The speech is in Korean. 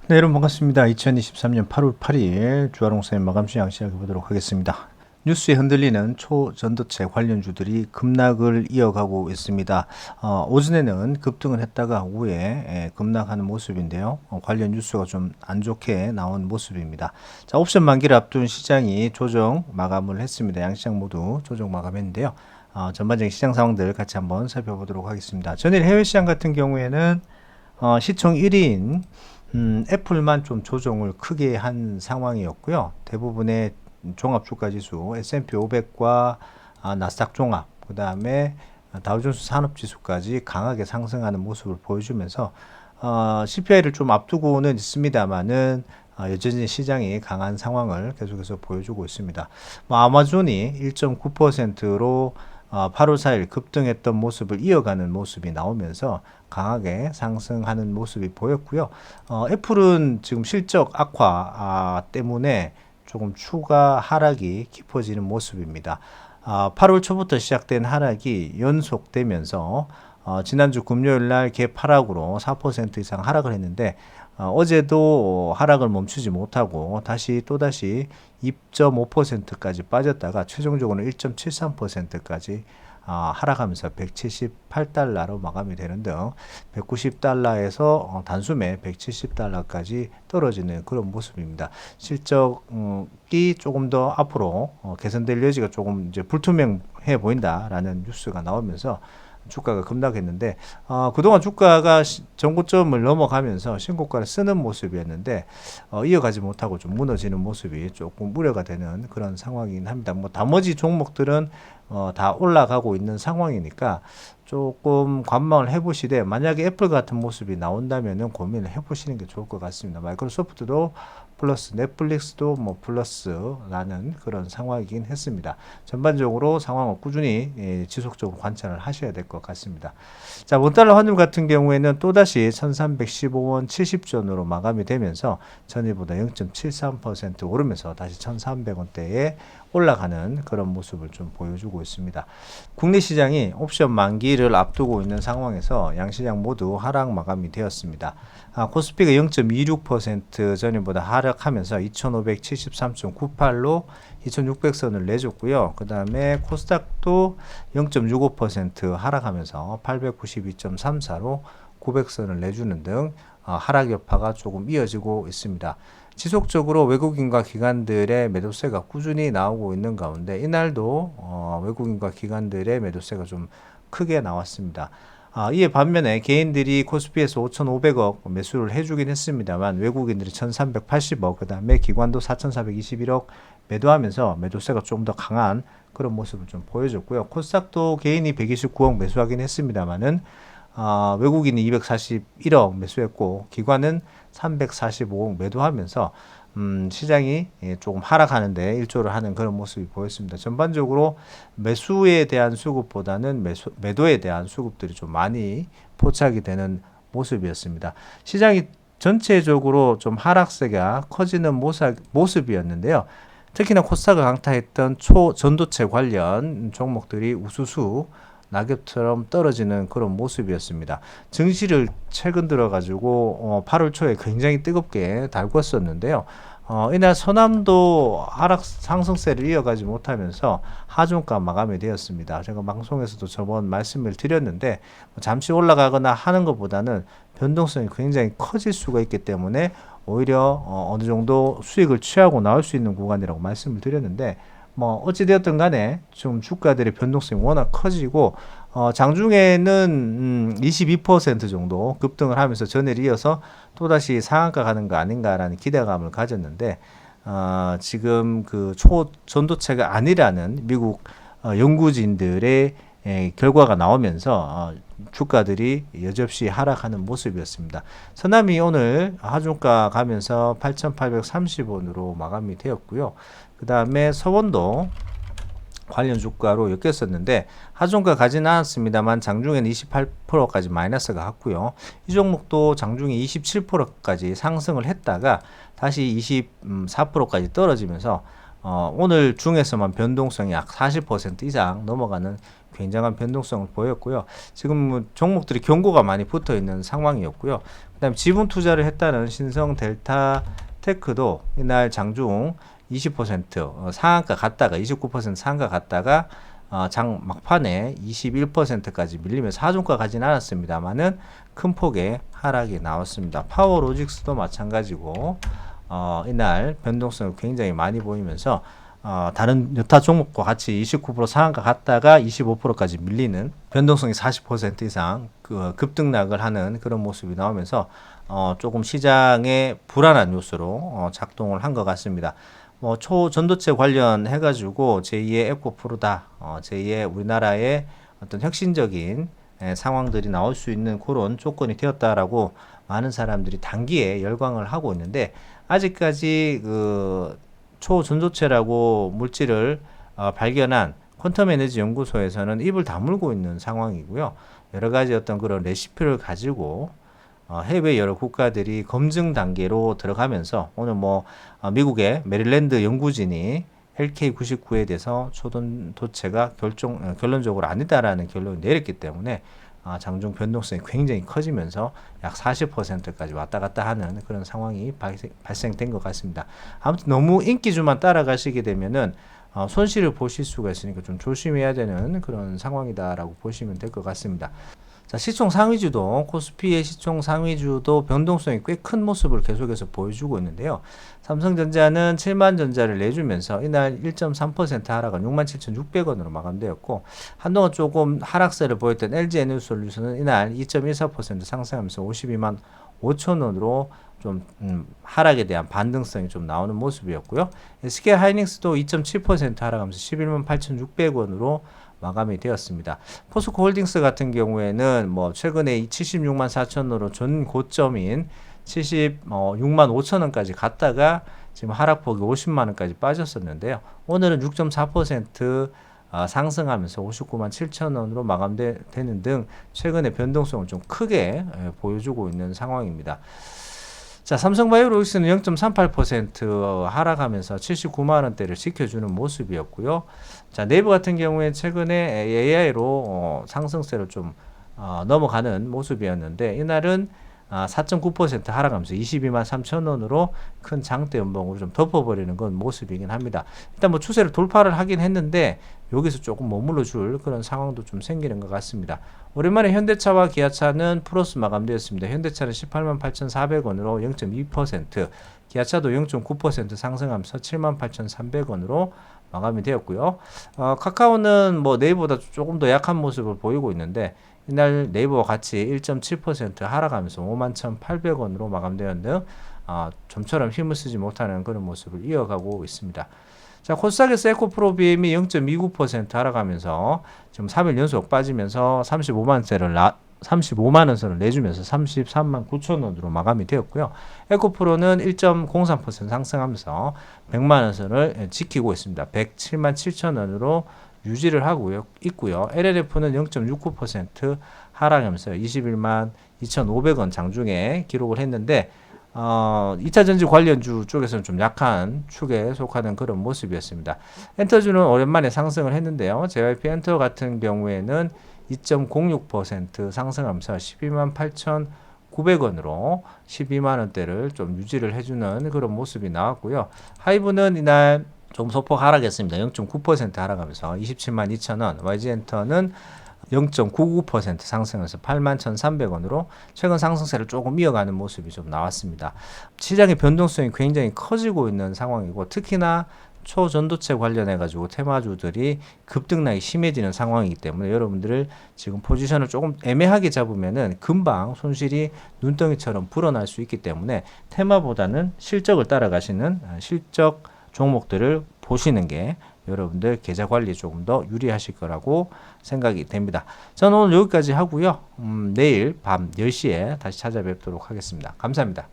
네, 여러분 반갑습니다. 2023년 8월 8일 주화롱사의 마감시장 시작해 보도록 하겠습니다. 뉴스에 흔들리는 초전도체 관련주들이 급락을 이어가고 있습니다. 오전에는 급등을 했다가 오후에 급락하는 모습인데요. 관련 뉴스가 좀 안 좋게 나온 모습입니다. 자, 옵션 만기를 앞둔 시장이 조정 마감을 했습니다. 양시장 모두 조정 마감했는데요. 전반적인 시장 상황들 같이 한번 살펴보도록 하겠습니다. 전일 해외 시장 같은 경우에는 시총 1위인 애플만 좀 조정을 크게 한 상황이었고요. 대부분의 종합주가지수 S&P 500과 나스닥 종합, 그 다음에 다우존스 산업지수까지 강하게 상승하는 모습을 보여주면서 CPI를 좀 앞두고는 있습니다만은 여전히 시장이 강한 상황을 계속해서 보여주고 있습니다. 아마존이 1.9%로 8월 4일 급등했던 모습을 이어가는 모습이 나오면서 강하게 상승하는 모습이 보였고요. 애플은 지금 실적 악화 때문에 조금 추가 하락이 깊어지는 모습입니다. 8월 초부터 시작된 하락이 연속되면서 지난주 금요일 날 갭 하락으로 4% 이상 하락을 했는데 어제도 하락을 멈추지 못하고 또다시 2.5%까지 빠졌다가 최종적으로는 1.73%까지 하락하면서 178달러로 마감이 되는 등 190달러에서 단숨에 170달러까지 떨어지는 그런 모습입니다. 실적이 조금 더 앞으로 개선될 여지가 조금 이제 불투명해 보인다라는 뉴스가 나오면서 주가가 급락했는데 그동안 주가가 전고점을 넘어가면서 신고가를 쓰는 모습이었는데 이어가지 못하고 좀 무너지는 모습이 조금 우려가 되는 그런 상황이긴 합니다. 나머지 종목들은 다 올라가고 있는 상황이니까 조금 관망을 해보시되 만약에 애플 같은 모습이 나온다면은 고민을 해보시는 게 좋을 것 같습니다. 마이크로소프트도 플러스, 넷플릭스도 플러스라는 그런 상황이긴 했습니다. 전반적으로 상황을 꾸준히 지속적으로 관찰을 하셔야 될 것 같습니다. 자, 원달러 환율 같은 경우에는 또다시 1315원 70전으로 마감이 되면서 전일보다 0.73% 오르면서 다시 1300원대에 올라가는 그런 모습을 좀 보여주고 있습니다. 국내 시장이 옵션 만기를 앞두고 있는 상황에서 양시장 모두 하락 마감이 되었습니다. 코스피가 0.26% 전일보다 하락하면서 2573.98로 2600선을 내줬고요. 그 다음에 코스닥도 0.65% 하락하면서 892.34로 900선을 내주는 등 하락 여파가 조금 이어지고 있습니다. 지속적으로 외국인과 기관들의 매도세가 꾸준히 나오고 있는 가운데 이날도 외국인과 기관들의 매도세가 좀 크게 나왔습니다. 이에 반면에 개인들이 코스피에서 5,500억 매수를 해주긴 했습니다만 외국인들이 1,380억, 그 다음에 기관도 4,421억 매도하면서 매도세가 좀 더 강한 그런 모습을 좀 보여줬고요. 코스닥도 개인이 129억 매수하긴 했습니다만은 외국인이 241억 매수했고 기관은 345억 매도하면서 시장이 조금 하락하는데 일조를 하는 그런 모습이 보였습니다. 전반적으로 매수에 대한 수급보다는 매도에 대한 수급들이 좀 많이 포착이 되는 모습이었습니다. 시장이 전체적으로 좀 하락세가 커지는 모습이었는데요. 특히나 코스닥을 강타했던 초전도체 관련 종목들이 우수수 낙엽처럼 떨어지는 그런 모습이었습니다. 증시를 최근 들어가지고 8월 초에 굉장히 뜨겁게 달궜었는데요. 이날 서남도 하락 상승세를 이어가지 못하면서 하중가 마감이 되었습니다. 제가 방송에서도 저번 말씀을 드렸는데 잠시 올라가거나 하는 것보다는 변동성이 굉장히 커질 수가 있기 때문에 오히려 어느 정도 수익을 취하고 나올 수 있는 구간이라고 말씀을 드렸는데 어찌되었든 간에 좀 주가들의 변동성이 워낙 커지고 장중에는 22% 정도 급등을 하면서 전일 이어서 또다시 상한가 가는 거 아닌가라는 기대감을 가졌는데 지금 그 초전도체가 아니라는 미국 연구진들의 결과가 나오면서 주가들이 여전히 하락하는 모습이었습니다. 서남이 오늘 하중가 가면서 8,830원으로 마감이 되었고요. 그 다음에 서원도 관련 주가로 엮였었는데 하중가 가지는 않았습니다만 장중에는 28%까지 마이너스가 갔고요. 이 종목도 장중에 27%까지 상승을 했다가 다시 24%까지 떨어지면서 오늘 중에서만 변동성이 약 40% 이상 넘어가는 굉장한 변동성을 보였고요. 지금 뭐 종목들이 경고가 많이 붙어 있는 상황이었고요. 그다음에 지분 투자를 했다는 신성 델타 테크도 이날 장중 20% 상한가 갔다가 29% 상한가 갔다가 장 막판에 21%까지 밀리면서 하중가 가진 않았습니다만은 큰 폭의 하락이 나왔습니다. 파워로직스도 마찬가지고 이날 변동성을 굉장히 많이 보이면서 다른 여타 종목과 같이 29% 상한가 갔다가 25%까지 밀리는 변동성이 40% 이상 급등락을 하는 그런 모습이 나오면서 조금 시장의 불안한 요소로 작동을 한 것 같습니다. 뭐 초전도체 관련해 가지고 제2의 에코프로다, 제2의 우리나라의 어떤 혁신적인 상황들이 나올 수 있는 그런 조건이 되었다라고 많은 사람들이 단기에 열광을 하고 있는데, 아직까지 그 초전도체라고 물질을 발견한 퀀텀 에너지 연구소에서는 입을 다물고 있는 상황이고요. 여러 가지 어떤 그런 레시피를 가지고 해외 여러 국가들이 검증 단계로 들어가면서 오늘 미국의 메릴랜드 연구진이 LK99에 대해서 초전도체가 결론적으로 아니다라는 결론을 내렸기 때문에 장중 변동성이 굉장히 커지면서 약 40%까지 왔다 갔다 하는 그런 상황이 발생된 것 같습니다. 아무튼 너무 인기주만 따라가시게 되면은 손실을 보실 수가 있으니까 좀 조심해야 되는 그런 상황이다라고 보시면 될 것 같습니다. 자, 시총 상위주도, 코스피의 시총 상위주도 변동성이 꽤 큰 모습을 계속해서 보여주고 있는데요. 삼성전자는 7만전자를 내주면서 이날 1.3% 하락은 67,600원으로 마감되었고, 한동안 조금 하락세를 보였던 LG에너지솔루션은 이날 2.14% 상승하면서 52만 5천원으로 좀 하락에 대한 반등성이 좀 나오는 모습이었고요. SK하이닉스도 2.7% 하락하면서 11만 8,600원으로 마감이 되었습니다. 포스코홀딩스 같은 경우에는 최근에 76만 4천원으로 전 고점인 76만 5천원까지 갔다가 지금 하락폭이 50만 원까지 빠졌었는데요. 오늘은 6.4% 상승하면서 59만 7천원으로 마감되는 등 최근에 변동성을 좀 크게 보여주고 있는 상황입니다. 자, 삼성바이오로직스는 0.38% 하락하면서 79만 원대를 지켜주는 모습이었고요. 자, 네이버 같은 경우에 최근에 AI로 상승세로 좀 넘어가는 모습이었는데, 이날은 4.9% 하락하면서 22만 3천원으로 큰 장대 연봉으로 좀 덮어버리는 건 모습이긴 합니다. 일단 추세를 돌파를 하긴 했는데 여기서 조금 머물러 줄 그런 상황도 좀 생기는 것 같습니다. 오랜만에 현대차와 기아차는 플러스 마감되었습니다. 현대차는 18만 8,400원으로 0.2%, 기아차도 0.9% 상승하면서 7만 8,300원으로 마감이 되었고요. 카카오는 네이버보다 조금 더 약한 모습을 보이고 있는데, 이날 네이버와 같이 1.7% 하락하면서 51,800원으로 마감되었는데 좀처럼 힘을 쓰지 못하는 그런 모습을 이어가고 있습니다. 자, 코스닥에서 에코프로 BM이 0.29% 하락하면서 지금 3일 연속 빠지면서 35만 원선을 내주면서 33만 9천원으로 마감이 되었고요. 에코프로는 1.03% 상승하면서 100만 원선을 지키고 있습니다. 107만 7천원으로 유지를 하고 있고요. LLF는 0.69% 하락하면서 21만 2,500원 장중에 기록을 했는데 2차전지 관련주 쪽에서는 좀 약한 축에 속하는 그런 모습이었습니다. 엔터주는 오랜만에 상승을 했는데요. JYP 엔터 같은 경우에는 2.06% 상승하면서 12만 8,900원으로 12만 원대를 좀 유지를 해주는 그런 모습이 나왔고요. 하이브는 이날 좀 소폭 하락했습니다. 0.9% 하락하면서 27만 2천원, YG엔터는 0.99% 상승해서 8만 1,300원으로 최근 상승세를 조금 이어가는 모습이 좀 나왔습니다. 시장의 변동성이 굉장히 커지고 있는 상황이고, 특히나 초전도체 관련해 가지고 테마주들이 급등락이 심해지는 상황이기 때문에 여러분들 지금 포지션을 조금 애매하게 잡으면은 금방 손실이 눈덩이처럼 불어날 수 있기 때문에 테마보다는 실적을 따라가시는 실적 종목들을 보시는 게 여러분들 계좌 관리에 조금 더 유리하실 거라고 생각이 됩니다. 저는 오늘 여기까지 하고요. 내일 밤 10시에 다시 찾아뵙도록 하겠습니다. 감사합니다.